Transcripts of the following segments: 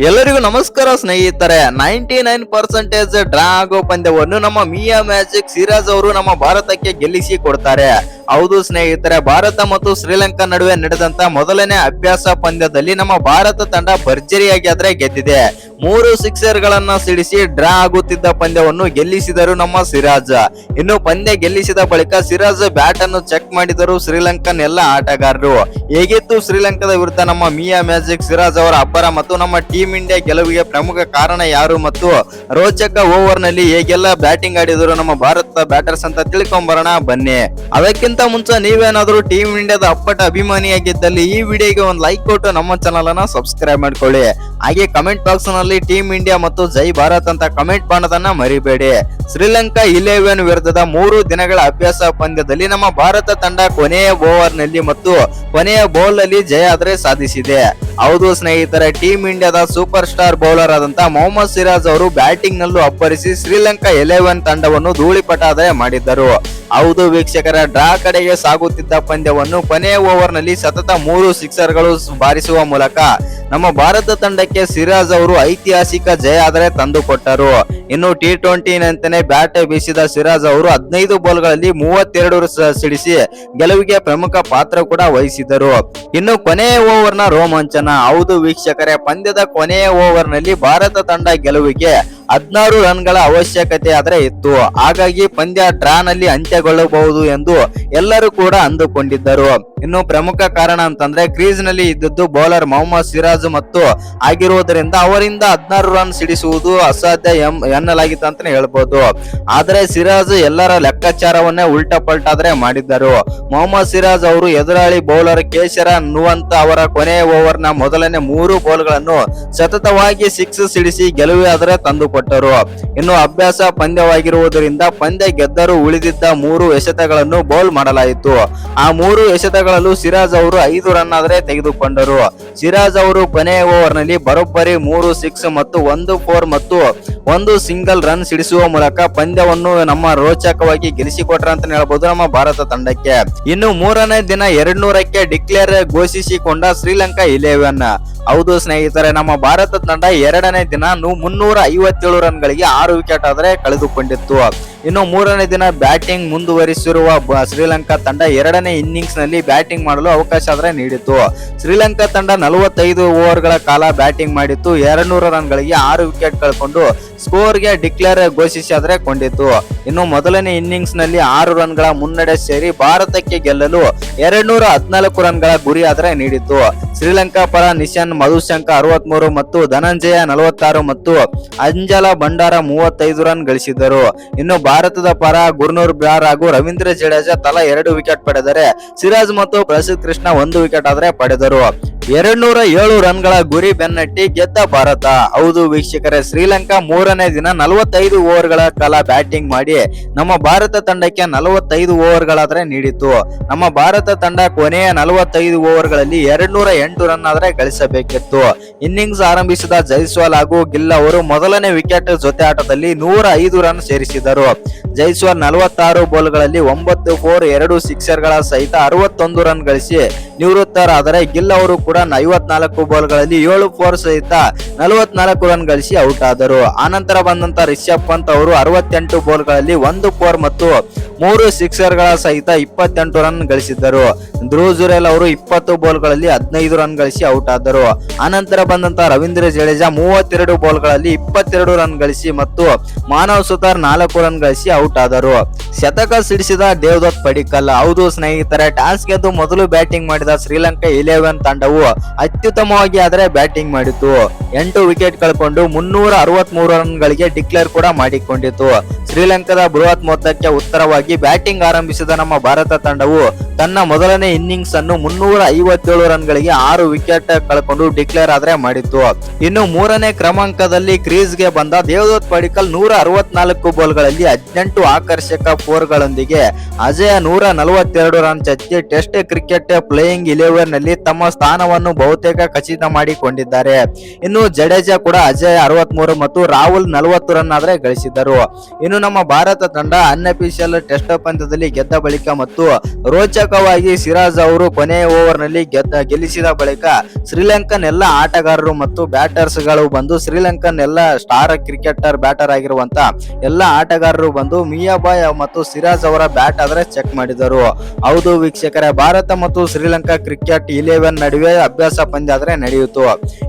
ಎಲ್ಲರಿಗೂ ನಮಸ್ಕಾರ ಸ್ನೇಹಿತರೆ. 99% ಡ್ರಾ ಆಗೋ ಪಂದ್ಯವನ್ನು ನಮ್ಮ ಮಿಯಾ ಮ್ಯಾಜಿಕ್ ಸಿರಾಜ್ ಅವರು ನಮ್ಮ ಭಾರತಕ್ಕೆ ಗೆಲ್ಲಿಸಿ ಕೊಡ್ತಾರೆ. ಹೌದು ಸ್ನೇಹಿತರೆ, ಭಾರತ ಮತ್ತು ಶ್ರೀಲಂಕಾ ನಡುವೆ ನಡೆದಂತ ಮೊದಲನೇ ಅಭ್ಯಾಸ ಪಂದ್ಯದಲ್ಲಿ ನಮ್ಮ ಭಾರತ ತಂಡ ಭರ್ಜರಿಯಾಗಿ ಆದ್ರೆ ಗೆದ್ದಿದೆ. 3 ಸಿಕ್ಸರ್ ಗಳನ್ನ ಸಿಡಿಸಿ ಡ್ರಾ ಆಗುತ್ತಿದ್ದ ಪಂದ್ಯವನ್ನು ಗೆಲ್ಲಿಸಿದರು ನಮ್ಮ ಸಿರಾಜ್. ಇನ್ನು ಪಂದ್ಯ ಗೆಲ್ಲಿಸಿದ ಬಳಿಕ ಸಿರಾಜ್ ಬ್ಯಾಟ್ ಅನ್ನು ಚೆಕ್ ಮಾಡಿದರು ಶ್ರೀಲಂಕನ್ ಎಲ್ಲ ಆಟಗಾರರು. ಹೇಗಿತ್ತು ಶ್ರೀಲಂಕಾದ ವಿರುದ್ಧ ನಮ್ಮ ಮಿಯಾ ಮ್ಯಾಜಿಕ್ ಸಿರಾಜ್ ಅವರ ಅಬ್ಬರ ಮತ್ತು ನಮ್ಮ ಟೀಮ್ ಇಂಡಿಯಾ ಗೆಲುವಿಗೆ ಪ್ರಮುಖ ಕಾರಣ ಯಾರು ಮತ್ತು ರೋಚಕ ಓವರ್ ನಲ್ಲಿ ಹೇಗೆಲ್ಲ ಬ್ಯಾಟಿಂಗ್ ಆಡಿದರು ನಮ್ಮ ಭಾರತದ ಬ್ಯಾಟರ್ಸ್ ಅಂತ ತಿಳ್ಕೊಂಬರೋಣ ಬನ್ನಿ. ಅದಕ್ಕಿಂತ ಮುಂಚೆ ನೀವೇನಾದ್ರೂ ಟೀಮ್ ಇಂಡಿಯಾದ ಅಪ್ಪಟ ಅಭಿಮಾನಿಯಾಗಿದ್ದಲ್ಲಿ ಈ ವಿಡಿಯೋಗೆ ಒಂದು ಲೈಕ್ ಕೊಟ್ಟು ನಮ್ಮ ಚಾನಲ್ ಅನ್ನ ಸಬ್ಸ್ಕ್ರೈಬ್ ಮಾಡ್ಕೊಳ್ಳಿ. ಹಾಗೆ ಕಮೆಂಟ್ ಬಾಕ್ಸ್ ನಲ್ಲಿ ಟೀಮ್ ಇಂಡಿಯಾ ಮತ್ತು ಜೈ ಭಾರತ್ ಅಂತ ಕಮೆಂಟ್ ಮಾಡೋದನ್ನ ಮರಿಬೇಡಿ. ಶ್ರೀಲಂಕಾ 11 ವಿರುದ್ಧದ 3 ದಿನಗಳ ಅಭ್ಯಾಸ ಪಂದ್ಯದಲ್ಲಿ ನಮ್ಮ ಭಾರತ ತಂಡ ಕೊನೆಯ ಓವರ್ ನಲ್ಲಿ ಮತ್ತು ಕೊನೆಯ ಬೌಲ್ ನಲ್ಲಿ ಜಯ ಆದ್ರೆ ಸಾಧಿಸಿದೆ. ಹೌದು ಸ್ನೇಹಿತರೆ, ಟೀಮ್ ಇಂಡಿಯಾದ ಸೂಪರ್ ಸ್ಟಾರ್ ಬೌಲರ್ ಆದಂತ ಮೊಹಮ್ಮದ್ ಸಿರಾಜ್ ಅವರು ಬ್ಯಾಟಿಂಗ್ ನಲ್ಲೂ ಅಬ್ಬರಿಸಿ ಶ್ರೀಲಂಕಾ 11 ತಂಡವನ್ನು ಧೂಳಿಪಟ ಮಾಡಿದ್ದರು. ಹೌದು ವೀಕ್ಷಕರ, ಡ್ರಾ ಕಡೆಗೆ ಸಾಗುತ್ತಿದ್ದ ಪಂದ್ಯವನ್ನು ಕೊನೆಯ ಓವರ್ ನಲ್ಲಿ ಸತತ 3 ಸಿಕ್ಸರ್ ಗಳು ಬಾರಿಸುವ ಮೂಲಕ ನಮ್ಮ ಭಾರತ ತಂಡಕ್ಕೆ ಸಿರಾಜ್ ಅವರು ಐತಿಹಾಸಿಕ ಜಯ ಆದರೆ ತಂದುಕೊಟ್ಟರು. ಇನ್ನು T20 ನಂತೆಯೇ ಬ್ಯಾಟ್ ಬೀಸಿದ ಸಿರಾಜ್ ಅವರು 15 ಬಾಲ್ಗಳಲ್ಲಿ 32 ಸಿಡಿಸಿ ಗೆಲುವಿಗೆ ಪ್ರಮುಖ ಪಾತ್ರ ಕೂಡ ವಹಿಸಿದರು. ಇನ್ನು ಕೊನೆಯ ಓವರ್ ನ ರೋಮಾಂಚನ. ಹೌದು ವೀಕ್ಷಕರೇ, ಪಂದ್ಯದ ಕೊನೆಯ ಓವರ್ ನಲ್ಲಿ ಭಾರತ ತಂಡ ಗೆಲುವಿಗೆ 16 ರನ್ಗಳ ಅವಶ್ಯಕತೆ ಆದ್ರೆ ಇತ್ತು. ಹಾಗಾಗಿ ಪಂದ್ಯ ಡ್ರಾ ನಲ್ಲಿ ಅಂತ್ಯಗೊಳ್ಳಬಹುದು ಎಂದು ಎಲ್ಲರೂ ಕೂಡ ಅಂದುಕೊಂಡಿದ್ದರು. ಇನ್ನು ಪ್ರಮುಖ ಕಾರಣ ಅಂತಂದ್ರೆ ಕ್ರೀಸ್ ನಲ್ಲಿ ಇದ್ದದ್ದು ಬೌಲರ್ ಮೊಹಮ್ಮದ್ ಸಿರಾಜ್ ಮತ್ತು ಆಗಿರುವುದರಿಂದ ಅವರಿಂದ 16 ರನ್ ಸಿಡಿಸುವುದು ಅಸಾಧ್ಯ ಎನ್ನಲಾಗಿತ್ತು ಅಂತಾನೆ ಹೇಳ್ಬೋದು. ಆದ್ರೆ ಸಿರಾಜ್ ಎಲ್ಲರ ಲೆಕ್ಕಾಚಾರವನ್ನೇ ಉಲ್ಟಾ ಪಲ್ಟಾದ್ರೆ ಮಾಡಿದ್ದರು. ಮೊಹಮ್ಮದ್ ಸಿರಾಜ್ ಅವರು ಎದುರಾಳಿ ಬೌಲರ್ ಕೇಶರ ನುವಂತ ಅವರ ಕೊನೆಯ ಓವರ್ ನ ಮೊದಲನೇ 3 ಬಾಲ್ ಗಳನ್ನು ಸತತವಾಗಿ 6 ಸಿಡಿಸಿ ಗೆಲುವಾದರೆ ತಂದುಕೊಟ್ಟರು. ಇನ್ನು ಅಭ್ಯಾಸ ಪಂದ್ಯವಾಗಿರುವುದರಿಂದ ಪಂದ್ಯ ಗೆದ್ದರೂ ಉಳಿದಿದ್ದ 3 ಎಸೆತಗಳನ್ನು ಬೌಲ್ ಮಾಡಲಾಯಿತು. ಆ 3 ಎಸೆತಗಳಲ್ಲೂ ಸಿರಾಜ್ ಅವರು 5 ರನ್ ಆದ್ರೆ ತೆಗೆದುಕೊಂಡರು. ಸಿರಾಜ್ ಅವರು ಕೊನೆಯ ಓವರ್ ನಲ್ಲಿ ಬರೋಬ್ಬರಿ 3 6 ಮತ್ತು 1 4 ಮತ್ತು 1 ಸಿಂಗಲ್ ರನ್ ಸಿಡಿಸುವ ಮೂಲಕ ಪಂದ್ಯವನ್ನು ನಮ್ಮ ರೋಚಕವಾಗಿ ಗೆಲ್ಲಿಸಿಕೊಟ್ರ ಅಂತ ಹೇಳ್ಬೋದು ನಮ್ಮ ಭಾರತ ತಂಡಕ್ಕೆ. ಇನ್ನು 3ನೇ ದಿನ 200ಕ್ಕೆ ಡಿಕ್ಲೇರ್ ಘೋಷಿಸಿಕೊಂಡ ಶ್ರೀಲಂಕಾ 11. ಹೌದು ಸ್ನೇಹಿತರೆ, ನಮ್ಮ ಭಾರತ ತಂಡ 2ನೇ ದಿನ 357 ರನ್ಗಳಿಗೆ 6 ವಿಕೆಟ್ ಆದ್ರೆ ಕಳೆದುಕೊಂಡಿತ್ತು. ಇನ್ನು 3ನೇ ದಿನ ಬ್ಯಾಟಿಂಗ್ ಮುಂದುವರಿಸಿರುವ ಶ್ರೀಲಂಕಾ ತಂಡ 2ನೇ ಇನ್ನಿಂಗ್ಸ್ ನಲ್ಲಿ ಬ್ಯಾಟಿಂಗ್ ಮಾಡಲು ಅವಕಾಶ ಆದ್ರೆ ನೀಡಿತು. ಶ್ರೀಲಂಕಾ ತಂಡ 45 ಓವರ್ಗಳ ಕಾಲ ಬ್ಯಾಟಿಂಗ್ ಮಾಡಿತ್ತು. 200 ರನ್ಗಳಿಗೆ 6 ವಿಕೆಟ್ ಕಳ್ಕೊಂಡು ಸ್ಕೋರ್ಗೆ ಡಿಕ್ಲೇರ್ ಘೋಷಿಸಿದ್ರೆ ಕೊಂಡಿತ್ತು. ಇನ್ನು ಮೊದಲನೇ ಇನ್ನಿಂಗ್ಸ್ ನಲ್ಲಿ 6 ರನ್ಗಳ ಮುನ್ನಡೆ ಸೇರಿ ಭಾರತಕ್ಕೆ ಗೆಲ್ಲಲು 214 ರನ್ಗಳ ಗುರಿ ಆದ್ರೆ ನೀಡಿತ್ತು. ಶ್ರೀಲಂಕಾ ಪರ ನಿಶಾನ್ ಮಧುಶಂಕ 63 ಮತ್ತು ಧನಂಜಯ 46 ಮತ್ತು ಅಂಜಲ ಭಂಡಾರ 35 ರನ್ ಗಳಿಸಿದ್ದರು. ಇನ್ನು ಭಾರತದ ಪರ ಗುರ್ನೂರ್ ಬ್ರಾರ್ ಹಾಗೂ ರವೀಂದ್ರ ಜಡೇಜಾ ತಲಾ 2 ವಿಕೆಟ್ ಪಡೆದರೆ ಸಿರಾಜ್ ಮತ್ತು ಪ್ರಸಿದ್ಧ ಕೃಷ್ಣ 1 ವಿಕೆಟ್ ಆದ್ರೆ ಪಡೆದರು. 207 ರನ್ಗಳ ಗುರಿ ಬೆನ್ನಟ್ಟಿ ಗೆದ್ದ ಭಾರತ. ಹೌದು ವೀಕ್ಷಕರೇ, ಶ್ರೀಲಂಕಾ 3ನೇ ದಿನ 45 ಓವರ್ಗಳ ಕಾಲ ಬ್ಯಾಟಿಂಗ್ ಮಾಡಿ ನಮ್ಮ ಭಾರತ ತಂಡಕ್ಕೆ 45 ಓವರ್ಗಳಾದ್ರೆ ನೀಡಿತು. ನಮ್ಮ ಭಾರತ ತಂಡ ಕೊನೆಯ 45 ಓವರ್ಗಳಲ್ಲಿ 208 ರನ್ ಆದ್ರೆ ಗಳಿಸಬೇಕಿತ್ತು. ಇನ್ನಿಂಗ್ಸ್ ಆರಂಭಿಸಿದ ಜೈಸ್ವಾಲ್ ಹಾಗೂ ಗಿಲ್ ಅವರು ಮೊದಲನೇ ವಿಕೆಟ್ ಜೊತೆ ಆಟದಲ್ಲಿ 105 ರನ್ ಸೇರಿಸಿದರು. ಜೈಸ್ವಾಲ್ 46 ಬಾಲ್ಗಳಲ್ಲಿ 9 4 2 ಸಿಕ್ಸರ್ ಗಳ ಸಹಿತ 61 ರನ್ ಗಳಿಸಿ ನಿವೃತ್ತರಾದರೆ ಗಿಲ್ ಅವರು ಕೂಡ 54 ಬಾಲ್ಗಳಲ್ಲಿ 7 4 ಸಹಿತ 44 ರನ್ ಗಳಿಸಿ ಔಟ್ ಆದರು. ಆನಂತರ ಬಂದಂತ ರಿಷಬ್ ಪಂತ್ ಅವರು 68 ಬಾಲ್ಗಳಲ್ಲಿ 1 4 ಮತ್ತು 3 ಸಿಕ್ಸರ್ ಗಳ ಸಹಿತ 28 ರನ್ ಗಳಿಸಿದ್ದರು. ಧ್ರುವ್ ಜುರೇಲ್ ಅವರು 20 ಬಾಲ್ಗಳಲ್ಲಿ 15 ರನ್ ಗಳಿಸಿ ಔಟ್ ಆದರು. ಆನಂತರ ಬಂದಂತ ರವೀಂದ್ರ ಜಡೇಜಾ 32 ಬಾಲ್ಗಳಲ್ಲಿ 22 ರನ್ ಗಳಿಸಿ ಮತ್ತು ಮಾನವ್ ಸುತಾರ್ 4 ರನ್ ಗಳಿಸಿ ಔಟ್ ಆದರು. ಶತಕ ಸಿಡಿಸಿದ ದೇವದತ್ ಪಡಿಕ್ಕಲ್. ಹೌದು ಸ್ನೇಹಿತರೆ, ಟಾಸ್ ಗೆದ್ದು ಮೊದಲು ಬ್ಯಾಟಿಂಗ್ ಮಾಡಿದ ಶ್ರೀಲಂಕಾ 11 ತಂಡವು ಅತ್ಯುತ್ತಮವಾಗಿ ಆದರೆ ಬ್ಯಾಟಿಂಗ್ ಮಾಡಿತು. 8 ವಿಕೆಟ್ ಕಳ್ಕೊಂಡು 363 ರನ್ ಗಳಿಗೆ ಡಿಕ್ಲೇರ್ ಕೂಡ ಮಾಡಿಕೊಂಡಿತು. ಶ್ರೀಲಂಕಾದ ಬೃಹತ್ ಮೊತ್ತಕ್ಕೆ ಉತ್ತರವಾಗಿ ಬ್ಯಾಟಿಂಗ್ ಆರಂಭಿಸಿದ ನಮ್ಮ ಭಾರತ ತಂಡವು ತನ್ನ ಮೊದಲನೇ ಇನ್ನಿಂಗ್ಸ್ ಅನ್ನು 357 ರನ್ ಗಳಿಗೆ 6 ವಿಕೆಟ್ ಕಳ್ಕೊಂಡು ಡಿಕ್ಲೇರ್ ಆದ್ರೆ ಮಾಡಿತ್ತು. ಇನ್ನು 3ನೇ ಕ್ರಮಾಂಕದಲ್ಲಿ ಕ್ರೀಸ್ ಗೆ ಬಂದ ದೇವದತ್ ಪಡಿಕ್ಕಲ್ 164 ಬಾಲ್ಗಳಲ್ಲಿ 18 ಆಕರ್ಷಕ 4 ಗಳೊಂದಿಗೆ ಅಜಯ 142 ರನ್ ಚಚ್ಚಿ ಟೆಸ್ಟ್ ಕ್ರಿಕೆಟ್ ಪ್ಲೇಯಿಂಗ್ 11 ನಲ್ಲಿ ತಮ್ಮ ಸ್ಥಾನವನ್ನು ಬಹುತೇಕ ಖಚಿತ ಮಾಡಿಕೊಂಡಿದ್ದಾರೆ. ಇನ್ನು ಜಡೇಜಾ ಕೂಡ ಅಜಯ್ 63 ಮತ್ತು ರಾಹುಲ್ ರಾಹುಲ್ 40 ರನ್ ಆದ್ರೆ ಗಳಿಸಿದ್ದರು. ಇನ್ನು ನಮ್ಮ ಭಾರತ ತಂಡ ಅನ್ಅಫಿಷಿಯಲ್ ಟೆಸ್ಟ್ ಪಂದ್ಯದಲ್ಲಿ ಗೆದ್ದ ಬಳಿಕ ಮತ್ತು ರೋಚಕವಾಗಿ ಸಿರಾಜ್ ಅವರು ಕೊನೆಯ ಓವರ್ ನಲ್ಲಿ ಗೆಲ್ಲಿಸಿದ ಬಳಿಕ ಶ್ರೀಲಂಕನ್ ಎಲ್ಲ ಆಟಗಾರರು ಮತ್ತು ಬ್ಯಾಟರ್ಸ್ ಗಳು ಬಂದು ಶ್ರೀಲಂಕನ್ ಎಲ್ಲ ಸ್ಟಾರ್ ಕ್ರಿಕೆಟರ್ ಬ್ಯಾಟರ್ ಆಗಿರುವಂತ ಎಲ್ಲ ಆಟಗಾರರು ಬಂದು ಮಿಯಾಬಾಯ್ ಮತ್ತು ಸಿರಾಜ್ ಅವರ ಬ್ಯಾಟ್ ಆದ್ರೆ ಚೆಕ್ ಮಾಡಿದರು. ಹೌದು ವೀಕ್ಷಕರೇ, ಭಾರತ ಮತ್ತು ಶ್ರೀಲಂಕಾ ಕ್ರಿಕೆಟ್ 11 ನಡುವೆ ಅಭ್ಯಾಸ ಪಂದ್ಯ ಆದ್ರೆ ನಡೆಯಿತು.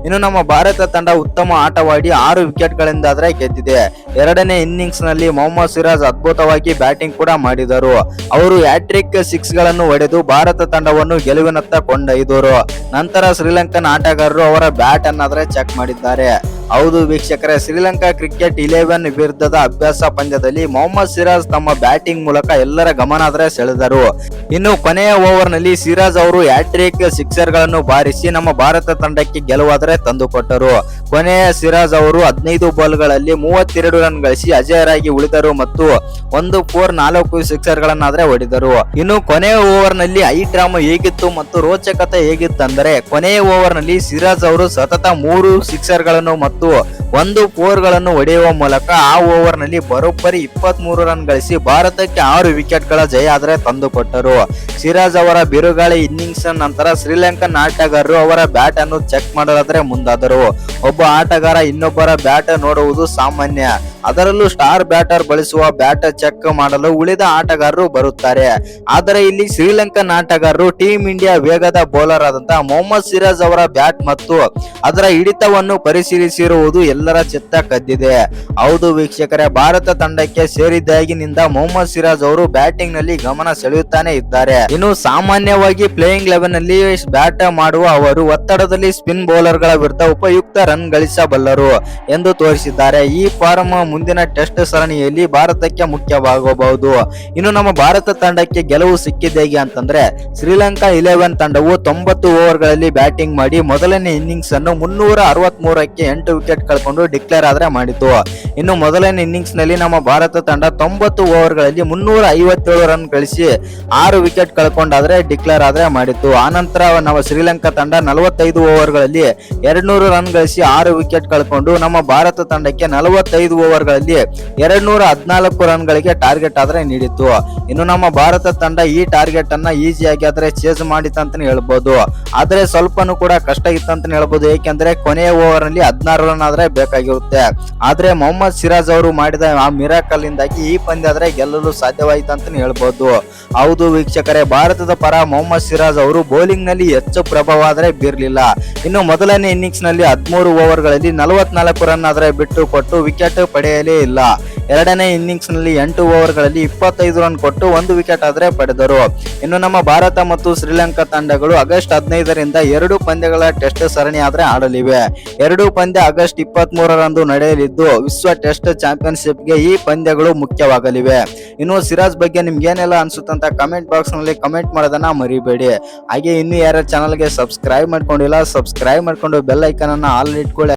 ಇನ್ನು ನಮ್ಮ ಭಾರತ ತಂಡ ಉತ್ತಮ ಆಟವಾಡಿ 6 ವಿಕೆಟ್ ಗಳಿಂದ ಆದ್ರೆ ಗೆದ್ದಿದೆ. ಎರಡನೇ ಇನ್ನಿಂಗ್ಸ್ ನಲ್ಲಿ ಮೊಹಮ್ಮದ್ ಸಿರಾಜ್ ಅದ್ಭುತವಾಗಿ ಬ್ಯಾಟಿಂಗ್ ಕೂಡ ಮಾಡಿದರು. ಅವರು ಹ್ಯಾಟ್ರಿಕ್ 6 ಗಳನ್ನು ಹೊಡೆದು ಭಾರತ ತಂಡವನ್ನು ಗೆಲುವಿನತ್ತ ಕೊಂಡೊಯ್ದರು. ನಂತರ ಶ್ರೀಲಂಕನ್ ಆಟಗಾರರು ಅವರ ಬ್ಯಾಟ್ ಅನ್ನಾದ್ರೆ ಚೆಕ್ ಮಾಡಿದ್ದಾರೆ. ಹೌದು ವೀಕ್ಷಕರೇ, ಶ್ರೀಲಂಕಾ ಕ್ರಿಕೆಟ್ 11 ವಿರುದ್ಧದ ಅಭ್ಯಾಸ ಪಂದ್ಯದಲ್ಲಿ ಮೊಹಮ್ಮದ್ ಸಿರಾಜ್ ತಮ್ಮ ಬ್ಯಾಟಿಂಗ್ ಮೂಲಕ ಎಲ್ಲರ ಗಮನ ಆದ್ರೆ ಸೆಳೆದರು. ಇನ್ನು ಕೊನೆಯ ಓವರ್ ನಲ್ಲಿ ಸಿರಾಜ್ ಅವರು ಹ್ಯಾಟ್ರಿಕ್ ಸಿಕ್ಸರ್ ಗಳನ್ನು ಬಾರಿಸಿ ನಮ್ಮ ಭಾರತ ತಂಡಕ್ಕೆ ಗೆಲುವಾದರೆ ತಂದುಕೊಟ್ಟರು. ಕೊನೆಯ ಸಿರಾಜ್ ಅವರು 15 ಬಾಲ್ಗಳಲ್ಲಿ 32 ರನ್ ಗಳಿಸಿ ಅಜೇಯರಾಗಿ ಉಳಿದರು ಮತ್ತು 1 4 4 ಸಿಕ್ಸರ್ ಗಳನ್ನಾದ್ರೆ ಹೊಡೆದರು. ಇನ್ನು ಕೊನೆಯ ಓವರ್ ನಲ್ಲಿ ಐ ಡ್ರಾಮಾ ಹೇಗಿತ್ತು ಮತ್ತು ರೋಚಕತೆ ಹೇಗಿತ್ತಂದರೆ, ಕೊನೆಯ ಓವರ್ ನಲ್ಲಿ ಸಿರಾಜ್ ಅವರು ಸತತ 3 ಸಿಕ್ಸರ್ ಗಳನ್ನು ಮತ್ತು 1 4 ಗಳನ್ನು ಹೊಡೆಯುವ ಮೂಲಕ ಆ ಓವರ್ ನಲ್ಲಿ ಬರೋಬ್ಬರಿ 23 ರನ್ ಗಳಿಸಿ ಭಾರತಕ್ಕೆ 6 ವಿಕೆಟ್ ಗಳ ಜಯ ಆದ್ರೆ ತಂದುಕೊಟ್ಟರು. ಸಿರಾಜ್ ಅವರ ಬಿರುಗಾಳಿ ಇನ್ನಿಂಗ್ಸ್ ನಂತರ ಶ್ರೀಲಂಕನ್ ಆಟಗಾರರು ಅವರ ಬ್ಯಾಟ್ ಅನ್ನು ಚೆಕ್ ಮಾಡಲಾದ್ರೆ ಮುಂದಾದರು. ಒಬ್ಬ ಆಟಗಾರ ಇನ್ನೊಬ್ಬರ ಬ್ಯಾಟ್ ನೋಡುವುದು ಸಾಮಾನ್ಯ, ಅದರಲ್ಲೂ ಸ್ಟಾರ್ ಬ್ಯಾಟರ್ ಬಳಸುವ ಬ್ಯಾಟ್ ಚೆಕ್ ಮಾಡಲು ಉಳಿದ ಆಟಗಾರರು ಬರುತ್ತಾರೆ. ಆದರೆ ಇಲ್ಲಿ ಶ್ರೀಲಂಕನ್ ಆಟಗಾರರು ಟೀಮ್ ಇಂಡಿಯಾ ವೇಗದ ಬೌಲರ್ ಆದಂತಹ ಮೊಹಮ್ಮದ್ ಸಿರಾಜ್ ಅವರ ಬ್ಯಾಟ್ ಮತ್ತು ಅದರ ಹಿಡಿತವನ್ನು ಪರಿಶೀಲಿಸಿರುವುದು ಎಲ್ಲರ ಚಿತ್ತ ಕದ್ದಿದೆ. ಹೌದು ವೀಕ್ಷಕರೇ, ಭಾರತ ತಂಡಕ್ಕೆ ಸೇರಿದಾಗಿನಿಂದ ಮೊಹಮ್ಮದ್ ಸಿರಾಜ್ ಅವರು ಬ್ಯಾಟಿಂಗ್ ನಲ್ಲಿ ಗಮನ ಸೆಳೆಯುತ್ತಾನೆ ಇದ್ದಾರೆ. ಇನ್ನು ಸಾಮಾನ್ಯವಾಗಿ ಪ್ಲೇಯಿಂಗ್ 11 ನಲ್ಲಿ ಬ್ಯಾಟ್ ಮಾಡುವ ಅವರು ಒತ್ತಡದಲ್ಲಿ ಸ್ಪಿನ್ ಬೌಲರ್ ಗಳ ವಿರುದ್ಧ ಉಪಯುಕ್ತ ರನ್ ಗಳಿಸಬಲ್ಲರು ಎಂದು ತೋರಿಸಿದ್ದಾರೆ. ಈ ಫಾರ್ಮ್ ಮುಂದಿನ ಟೆಸ್ಟ್ ಸರಣಿಯಲ್ಲಿ ಭಾರತಕ್ಕೆ ಮುಖ್ಯವಾಗಬಹುದು. ಇನ್ನು ನಮ್ಮ ಭಾರತ ತಂಡಕ್ಕೆ ಗೆಲುವು ಸಿಕ್ಕಿದ್ದೇಗೆ ಅಂತಂದ್ರೆ, ಶ್ರೀಲಂಕಾ 11 ತಂಡವು 90 ಓವರ್ ಗಳಲ್ಲಿ ಬ್ಯಾಟಿಂಗ್ ಮಾಡಿ ಮೊದಲನೇ ಇನ್ನಿಂಗ್ಸ್ ಅನ್ನು 363ಕ್ಕೆ 8 ವಿಕೆಟ್ ಕಳ್ಕೊಂಡು ಡಿಕ್ಲೇರ್ ಆದ್ರೆ ಮಾಡಿತು. ಇನ್ನು ಮೊದಲನೇ ಇನ್ನಿಂಗ್ಸ್ ನಲ್ಲಿ ನಮ್ಮ ಭಾರತ ತಂಡ 90 ಓವರ್ ಗಳಲ್ಲಿ 357 ರನ್ ಗಳಿಸಿ 6 ವಿಕೆಟ್ ಕಳ್ಕೊಂಡಾದ್ರೆ ಡಿಕ್ಲೇರ್ ಆದ್ರೆ ಮಾಡಿತ್ತು. ಆನಂತರ ನಮ್ಮ ಶ್ರೀಲಂಕಾ ತಂಡ 45 ಓವರ್ ಗಳಲ್ಲಿ 200 ರನ್ ಗಳಿಸಿ 6 ವಿಕೆಟ್ ಕಳ್ಕೊಂಡು ನಮ್ಮ ಭಾರತ ತಂಡಕ್ಕೆ 45 ಓವರ್ ಗಳಲ್ಲಿ 214 ರನ್ ಗಳಿಗೆ ಟಾರ್ಗೆಟ್ ಆದ್ರೆ ನೀಡಿತ್ತು. ಇನ್ನು ನಮ್ಮ ಭಾರತ ತಂಡ ಈ ಟಾರ್ಗೆಟ್ ಅನ್ನ ಈಸಿಯಾಗಿ ಆದ್ರೆ ಚೇಸ್ ಮಾಡಿತಂತಾನೆ ಹೇಳ್ಬೋದು. ಆದ್ರೆ ಸ್ವಲ್ಪನೂ ಕೂಡ ಕಷ್ಟ ಇತ್ತಂತಾನೆ ಹೇಳ್ಬೋದು. ಏಕೆಂದ್ರೆ ಕೊನೆಯ ಓವರ್ ನಲ್ಲಿ 16 ರನ್ ಆದ್ರೆ ಬೇಕಾಗಿರುತ್ತೆ. ಆದ್ರೆ ಮೊಹಮ್ಮದ್ ಸಿರಾಜ್ ಅವರು ಮಾಡಿದ ಆ ಮಿರಾಕಲ್ ಇಂದಾಗಿ ಈ ಪಂದ್ಯ ಆದ್ರೆ ಗೆಲ್ಲಲು ಸಾಧ್ಯವಾಯಿತು ಅಂತಾನೆ ಹೇಳ್ಬೋದು. ಹೌದು ವೀಕ್ಷಕರೇ, ಭಾರತದ ಪರ ಮೊಹಮ್ಮದ್ ಸಿರಾಜ್ ಅವರು ಬೌಲಿಂಗ್ ನಲ್ಲಿ ಹೆಚ್ಚು ಪ್ರಭಾವ ಆದ್ರೆ ಬೀರಲಿಲ್ಲ. ಇನ್ನು ಮೊದಲನೇ ಇನ್ನಿಂಗ್ಸ್ ನಲ್ಲಿ 13 ಓವರ್ ಗಳಲ್ಲಿ 44 ರನ್ ಆದ್ರೆ ಬಿಟ್ಟು ಕೊಟ್ಟು ವಿಕೆಟ್ ಪಡೆಯಲೇ ಇಲ್ಲ. ಎರಡನೇ ಇನ್ನಿಂಗ್ಸ್ ನಲ್ಲಿ 8 ಓವರ್ ಗಳಲ್ಲಿ 25 ರನ್ ಕೊಟ್ಟು 1 ವಿಕೆಟ್ ಆದ್ರೆ ಪಡೆದರು. ಇನ್ನು ನಮ್ಮ ಭಾರತ ಮತ್ತು ಶ್ರೀಲಂಕಾ ತಂಡಗಳು ಆಗಸ್ಟ್ 15ರಿಂದ 2 ಪಂದ್ಯಗಳ ಟೆಸ್ಟ್ ಸರಣಿ ಆದ್ರೆ ಆಡಲಿವೆ. 2 ಪಂದ್ಯ ಆಗಸ್ಟ್ 23ರಂದು ನಡೆಯಲಿದ್ದು ವಿಶ್ವ ಟೆಸ್ಟ್ ಚಾಂಪಿಯನ್ಶಿಪ್ ಗೆ ಈ ಪಂದ್ಯಗಳು ಮುಖ್ಯವಾಗಲಿವೆ. ಇನ್ನು ಸಿರಾಜ್ ಬಗ್ಗೆ ನಿಮ್ಗೆ ಏನೆಲ್ಲ ಅನ್ಸುತ್ತಂತ ಕಮೆಂಟ್ ಬಾಕ್ಸ್ ನಲ್ಲಿ ಕಮೆಂಟ್ ಮಾಡೋದನ್ನ ಮರಿಬೇಡಿ. ಹಾಗೆ ಇನ್ನು ಯಾರ ಚಾನಲ್ ಗೆ ಸಬ್ಸ್ಕ್ರೈಬ್ ಮಾಡ್ಕೊಂಡಿಲ್ಲ, ಸಬ್ಸ್ಕ್ರೈಬ್ ಮಾಡ್ಕೊಂಡು ಬೆಲ್ ಐಕಾನ್ ಅನ್ನ ಆಲ್ ಇಟ್ಕೊಳ್ಳಿ.